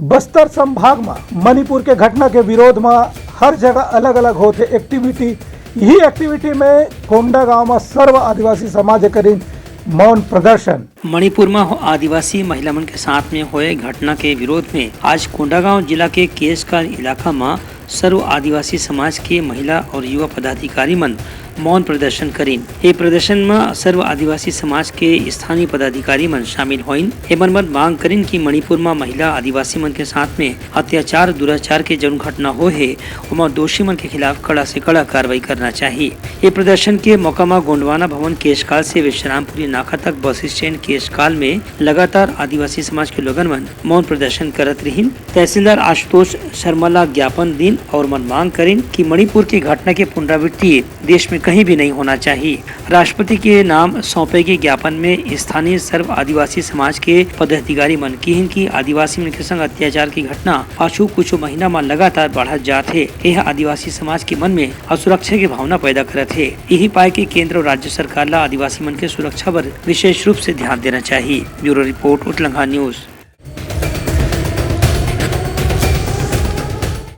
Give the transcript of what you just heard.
बस्तर संभाग में मणिपुर के घटना के विरोध में हर जगह अलग अलग होते एक्टिविटी। यही एक्टिविटी में कोंडागांव में सर्व आदिवासी समाज करीन मौन प्रदर्शन। मणिपुर में आदिवासी महिला मन के साथ में हुए घटना के विरोध में आज कोंडागांव जिला के केशकाल इलाका में सर्व आदिवासी समाज के महिला और युवा पदाधिकारी मन मौन प्रदर्शन करीन। ये प्रदर्शन में सर्व आदिवासी समाज के स्थानीय पदाधिकारी मन शामिल होइन। एमन मन मांग करीन कि मणिपुर में महिला आदिवासी मन के साथ में अत्याचार दुराचार के जौन घटना हो है उमा दोषी मन के खिलाफ कड़ा से कड़ा कार्रवाई करना चाहिए। ये प्रदर्शन के मौका में गोंडवाना भवन केशकाल से विश्रामपुरी नाका तक बस स्टैंड केशकाल में लगातार आदिवासी समाज के लोगन मन मौन प्रदर्शन करत रहीन। तहसीलदार आशुतोष शर्मा ज्ञापन दिन और मन मांग करीन कि मणिपुर की घटना के पुनरावृत्ति देश में कहीं भी नहीं होना चाहिए। राष्ट्रपति के नाम सौंपे के ज्ञापन में स्थानीय सर्व आदिवासी समाज के पदाधिकारी मन की कि आदिवासी मन के संग अत्याचार की घटना पाछू कुछ महीना में लगातार बढ़त जात है। यह आदिवासी समाज के मन में असुरक्षा की भावना पैदा करत है। यही पाए कि केंद्र और राज्य सरकार ला आदिवासी मन के सुरक्षा पर विशेष रूप से ध्यान देना चाहिए। ब्यूरो रिपोर्ट उत्तलंघा न्यूज।